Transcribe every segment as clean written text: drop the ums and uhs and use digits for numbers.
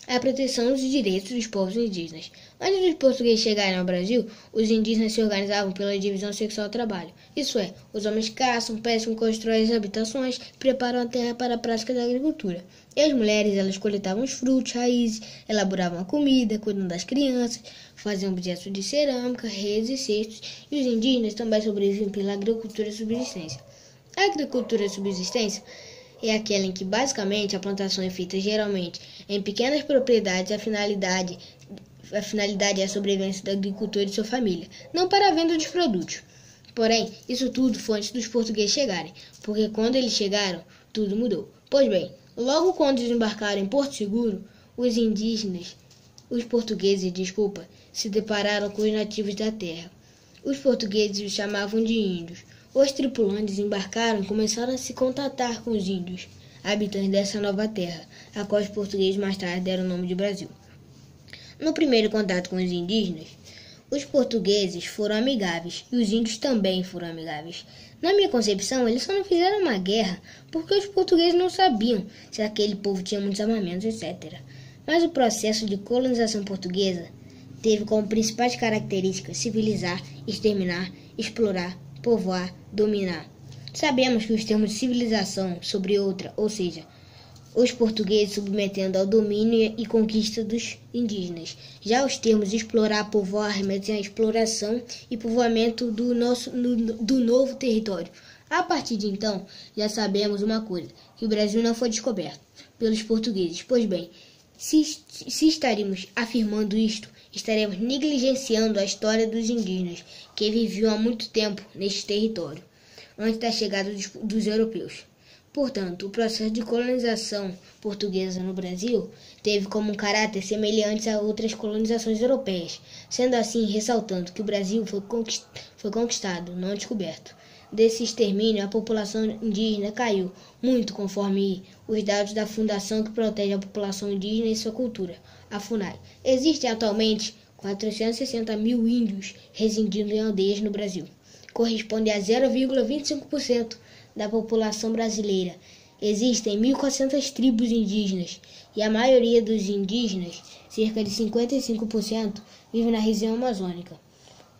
a proteção dos direitos dos povos indígenas. Antes dos portugueses chegarem ao Brasil, os indígenas se organizavam pela divisão sexual do trabalho. Isso é, os homens caçam, pescam, constroem as habitações, preparam a terra para a prática da agricultura. E as mulheres, elas coletavam os frutos, raízes, elaboravam a comida, cuidam das crianças, faziam objetos de cerâmica, redes e cestos, e os indígenas também sobreviviam pela agricultura de subsistência. A agricultura de subsistência é aquela em que basicamente a plantação é feita geralmente em pequenas propriedades. A finalidade é a sobrevivência do agricultor e de sua família, não para a venda dos produtos. Porém, isso tudo foi antes dos portugueses chegarem, porque quando eles chegaram, tudo mudou. Pois bem, logo quando desembarcaram em Porto Seguro, os portugueses, se depararam com os nativos da terra. Os portugueses os chamavam de índios. Os tripulantes embarcaram e começaram a se contatar com os índios, habitantes dessa nova terra, a qual os portugueses mais tarde deram o nome de Brasil. No primeiro contato com os indígenas, os portugueses foram amigáveis e os índios também foram amigáveis. Na minha concepção, eles só não fizeram uma guerra porque os portugueses não sabiam se aquele povo tinha muitos armamentos, etc. Mas o processo de colonização portuguesa teve como principais características civilizar, exterminar, explorar, povoar, dominar. Sabemos que os termos de civilização sobre outra, ou seja, os portugueses submetendo ao domínio e conquista dos indígenas. Já os termos explorar, povoar remetem à exploração e povoamento do novo território. A partir de então, já sabemos uma coisa, que o Brasil não foi descoberto pelos portugueses. Pois bem, se estaremos afirmando isto, estaremos negligenciando a história dos indígenas, que viviam há muito tempo neste território, antes da chegada dos europeus. Portanto, o processo de colonização portuguesa no Brasil teve como um caráter semelhante a outras colonizações europeias, sendo assim ressaltando que o Brasil foi conquistado, não descoberto. Desse extermínio, a população indígena caiu muito, conforme os dados da Fundação que protege a população indígena e sua cultura, a FUNAI. Existem atualmente 460 mil índios residindo em aldeias no Brasil. Corresponde a 0,25% da população brasileira. Existem 1.400 tribos indígenas e a maioria dos indígenas, cerca de 55%, vive na região amazônica.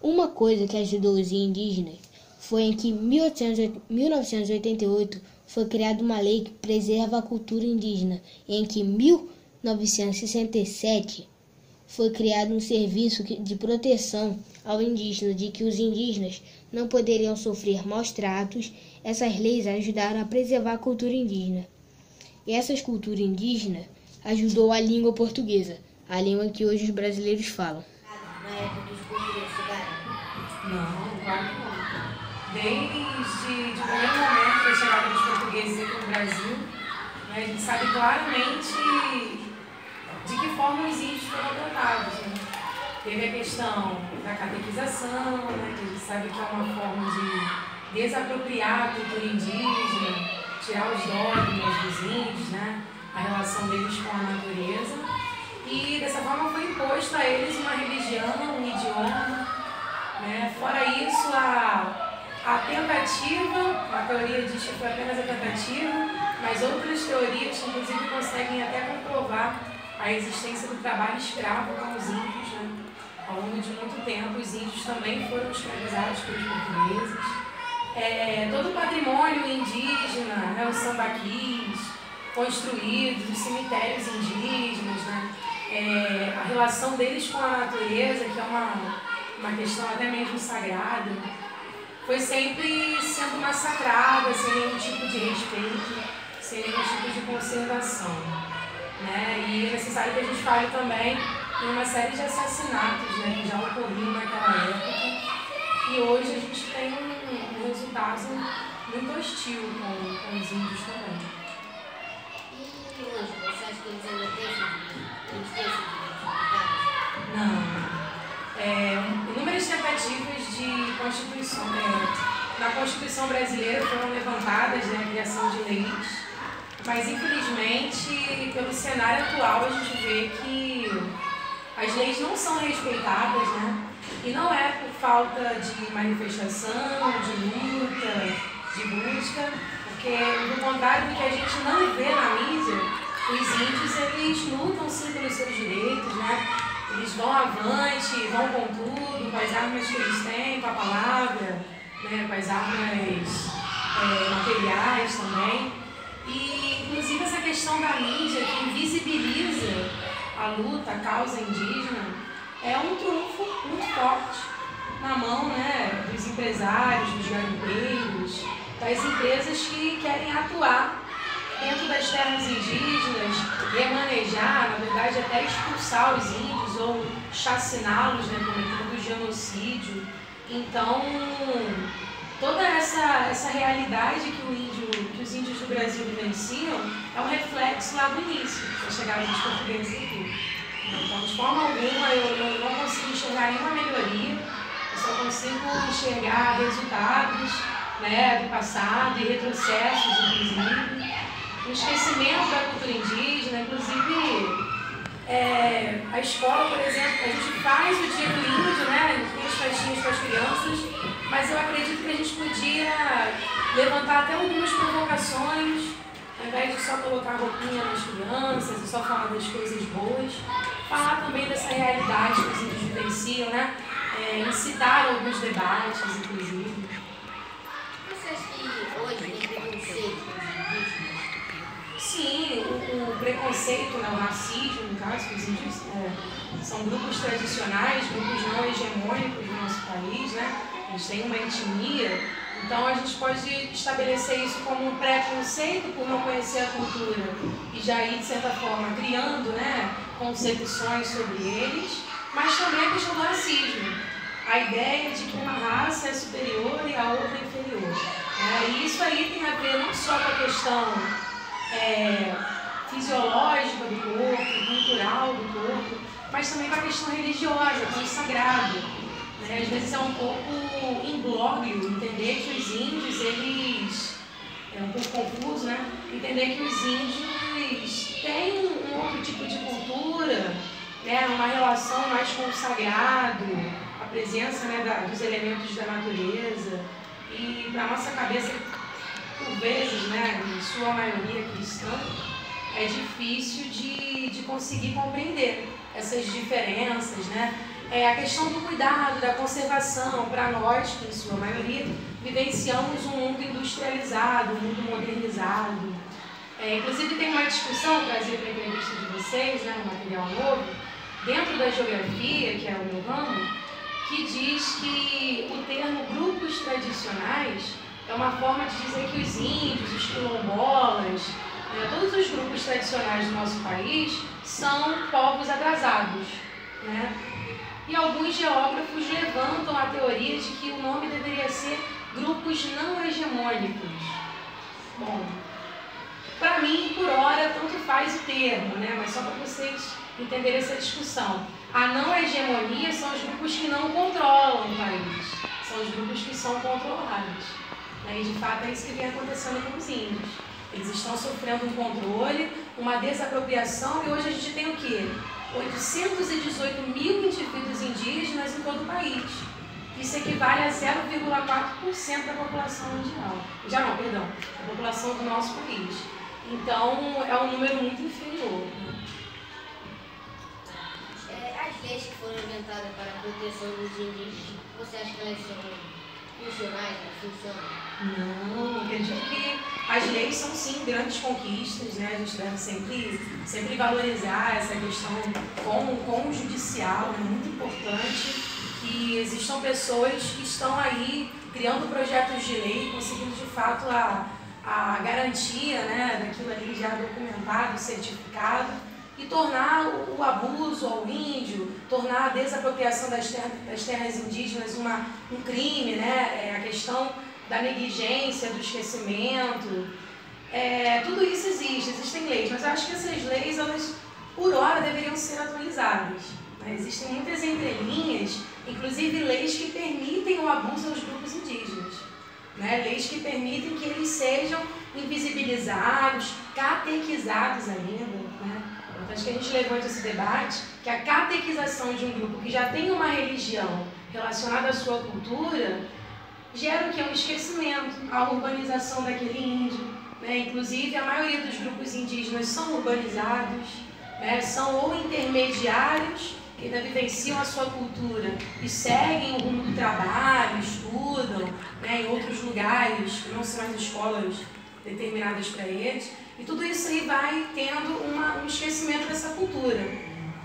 Uma coisa que ajudou os indígenas foi em que em 1988 foi criada uma lei que preserva a cultura indígena, e em que em 1967 foi criado um serviço de proteção ao indígena, de que os indígenas não poderiam sofrer maus tratos. Essas leis ajudaram a preservar a cultura indígena. E essa cultura indígena ajudou a língua portuguesa, a língua que hoje os brasileiros falam. Na época dos portugueses chegaram? Não, claro que não. Desde o primeiro momento da chegada dos portugueses aqui no Brasil, né, a gente sabe claramente de que forma os índios foram tratados. Né? Teve a questão da catequização, né, que a gente sabe que é uma forma de desapropriar a cultura indígena, tirar os dogmas dos índios, né, a relação deles com a natureza. E dessa forma foi imposto a eles uma religião, um idioma. Né? Fora isso, a tentativa, a teoria diz que foi apenas a tentativa, mas outras teorias, inclusive, conseguem até comprovar a existência do trabalho escravo com os índios. Né? Ao longo de muito tempo, os índios também foram escravizados pelos portugueses. Todo o patrimônio indígena, né, os sambaquis construídos, os cemitérios indígenas, né, a relação deles com a natureza, que é uma questão até mesmo sagrada, foi sempre sendo massacrada, sem nenhum tipo de respeito, sem nenhum tipo de conservação. Né? E é necessário que a gente fale também em uma série de assassinatos, né, que já ocorriam naquela época, e hoje a gente tem um resultado muito hostil com os índios também. E hoje, você acha que eles ainda têm esse direito? Não. Inúmeras tentativas de constituição, na Constituição brasileira foram levantadas, né, a criação de leis, mas infelizmente, pelo cenário atual, a gente vê que as leis não são respeitadas, né? E não é por falta de manifestação, de luta, de busca, porque, do contrário do que a gente não vê na mídia, os índios, eles lutam sim pelos seus direitos, né? Eles vão avante, vão com tudo, com as armas que eles têm, com a palavra, né? Com as armas materiais também. E, inclusive, essa questão da mídia que invisibiliza a luta, a causa indígena, é um trunfo muito forte na mão, né, dos empresários, dos garimpeiros, das empresas que querem atuar dentro das terras indígenas, remanejar, na verdade até expulsar os índios ou chaciná-los, né, cometendo genocídio. Então, toda essa realidade que os índios do Brasil vivenciam é um reflexo lá do início, da chegada dos portugueses aqui. Então, de forma alguma, eu não consigo enxergar nenhuma melhoria, eu só consigo enxergar resultados, né, do passado e retrocessos, inclusive. O esquecimento da cultura indígena, inclusive a escola, por exemplo, a gente faz o dia do índio, né, a gente tem as festinhas para as crianças, mas eu acredito que a gente podia levantar até algumas provocações, ao invés de só colocar roupinha nas crianças e só falar das coisas boas, falar também dessa realidade que os índios vivenciam, né, incitar alguns debates, inclusive. Você acha que hoje tem preconceito com os indígenas? Sim, o preconceito, né, o racismo, no caso, que os índios são grupos tradicionais, grupos não hegemônicos do nosso país, né? Eles têm uma etnia, então a gente pode estabelecer isso como um preconceito por não conhecer a cultura e já ir, de certa forma, criando, né, concepções sobre eles, mas também a questão do racismo. A ideia de que uma raça é superior e a outra é inferior. E isso aí tem a ver não só com a questão fisiológica do corpo, cultural do corpo, mas também com a questão religiosa, com o sagrado. Às vezes é um pouco imbróglio entender que os índios, eles... É um pouco confuso, né? Entender que os índios têm um outro tipo de cultura, né? Uma relação mais com o sagrado, a presença, né, dos elementos da natureza. E na nossa cabeça, por vezes, né, em sua maioria cristã, é difícil de conseguir compreender essas diferenças, né? A questão do cuidado, da conservação, para nós, que em sua maioria, vivenciamos um mundo industrializado, um mundo modernizado. Inclusive tem uma discussão, trazer para a entrevista de vocês, né, um material novo, dentro da geografia, que é o meu ramo, que diz que o termo grupos tradicionais é uma forma de dizer que os índios, os quilombolas, todos os grupos tradicionais do nosso país são povos atrasados, né? E alguns geógrafos levantam a teoria de que o nome deveria ser grupos não hegemônicos. Bom, para mim, por hora, tanto faz o termo, né? Mas só para vocês entenderem essa discussão. A não hegemonia são os grupos que não controlam o país, são os grupos que são controlados. E de fato é isso que vem acontecendo com os índios. Eles estão sofrendo um controle, uma desapropriação, e hoje a gente tem o quê? 818 mil indivíduos indígenas em todo o país. Isso equivale a 0,4% da população mundial. Da população do nosso país. Então, é um número muito inferior. As leis que foram inventadas para a proteção dos indígenas, você acha que elas são funcionais, não funcionam? Não, acredito que as leis são sim grandes conquistas, né? A gente deve sempre valorizar essa questão com o judicial, é muito importante que existam pessoas que estão aí criando projetos de lei, conseguindo de fato a garantia, né, daquilo ali já documentado, certificado, e tornar o abuso ao índio, tornar a desapropriação das terras indígenas um crime, né? A questão da negligência, do esquecimento, tudo isso existem leis, mas eu acho que essas leis, elas, por hora, deveriam ser atualizadas. Existem muitas entrelinhas, inclusive leis que permitem o abuso aos grupos indígenas, né? Leis que permitem que eles sejam invisibilizados, catequizados ainda, né? Então, acho que a gente levanta esse debate, que a catequização de um grupo que já tem uma religião relacionada à sua cultura gera o que? Um esquecimento, a urbanização daquele índio. Né? Inclusive, a maioria dos grupos indígenas são urbanizados, né? São ou intermediários, que ainda vivenciam a sua cultura e seguem o rumo do trabalho, estudam, né, em outros lugares, que não são as escolas determinadas para eles. E tudo isso aí vai tendo um esquecimento dessa cultura.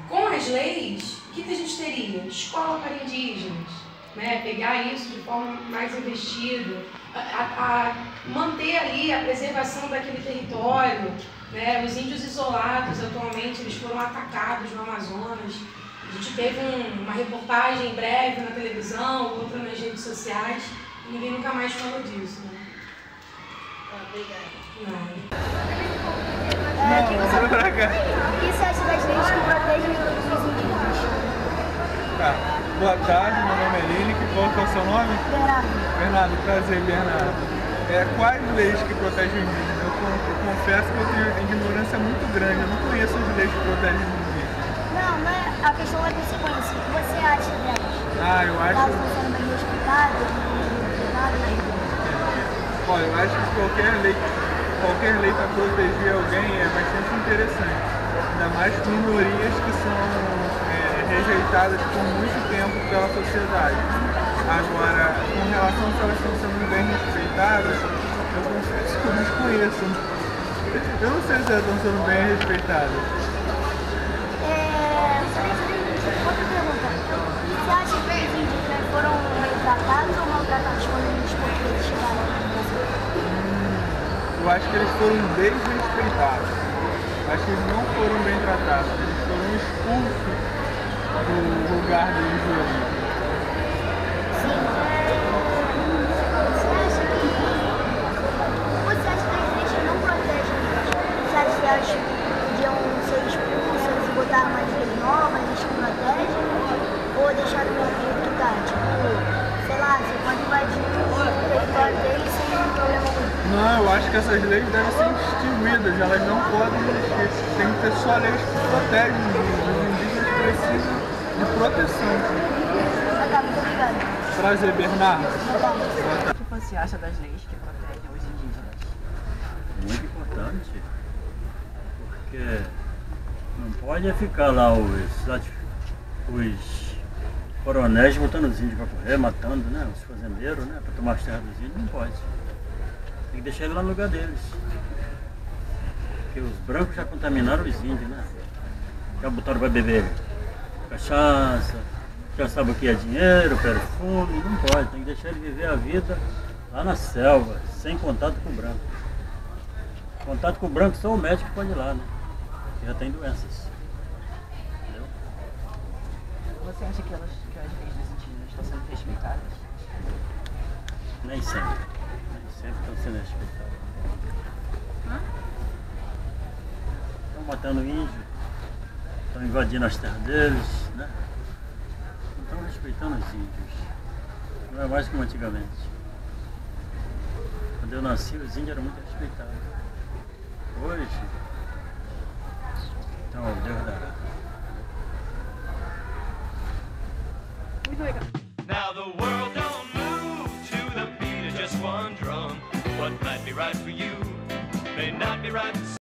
Com as leis, o que a gente teria? Escola para indígenas, né? Pegar isso de forma mais investida, a manter ali a preservação daquele território, né? Os índios isolados atualmente, eles foram atacados no Amazonas. A gente teve uma reportagem breve na televisão, outra nas redes sociais, e ninguém nunca mais falou disso, né? Obrigada. O que você acha das leis que protegem os indígenas? Tá. Boa tarde, meu nome é Lilique. Qual que é o seu nome? Bernardo. Bernardo, prazer, Bernardo. Quais leis que protegem os indígenas? Eu confesso que eu tenho ignorância muito grande, eu não conheço as leis que protegem os indígenas. Não, a questão é consequência. O que você acha delas? Eu acho... Elas estão sendo bem respeitadas? Olha, eu acho que qualquer lei para proteger alguém é bastante interessante. Ainda mais minorias que são rejeitadas por muito tempo pela sociedade. Agora, com relação a se elas estão sendo bem respeitadas, eu confesso que eu desconheço. Eu não sei se elas estão sendo bem respeitadas. Outra pergunta. Você acha que os indígenas foram bem tratados ou maltratados quando os portugueses chegaram aqui no Brasil? Eu acho que eles foram desrespeitados. Eu acho que eles não foram bem tratados. Eles foram expulsos do lugar deles de origem. Sim. Você acha que as leis não protegem? Você acha que elas podiam ser expulsas e botar mais leis novas, as que protegem? Ou deixar do mesmo jeito que tá? Tipo, sei lá, você pode invadir o território deles sem nenhum problema algum. Não, eu acho que essas leis devem ser extinguidas. Elas não podem existir. Tem que ter só leis que protegem os indígenas. Os indígenas precisam de proteção. Tá, muito obrigada. Prazer, Bernardo. O que você acha das leis que protegem os indígenas? Muito importante, porque não pode ficar lá os coronéis botando os índios para correr, matando, né, os fazendeiros, né, para tomar as terras dos índios, não pode. Tem que deixar ele lá no lugar deles. Porque os brancos já contaminaram os índios, né? Já botaram para beber cachaça, já sabe o que é dinheiro, perfume, não pode. Tem que deixar ele viver a vida lá na selva, sem contato com o branco. Contato com o branco só o médico pode ir lá, né? Que já tem doenças. Entendeu? Você acha que as leis dos indígenas estão sendo respeitadas? Nem sempre. Nem sempre estão sendo respeitadas. Estão matando índio, estão invadindo as terras deles, né? Não estão respeitando os índios. Não é mais como antigamente. Quando eu nasci, os índios eram muito respeitados. Hoje, então, Deus dará. Now the world don't move to the beat of just one drum. What might be right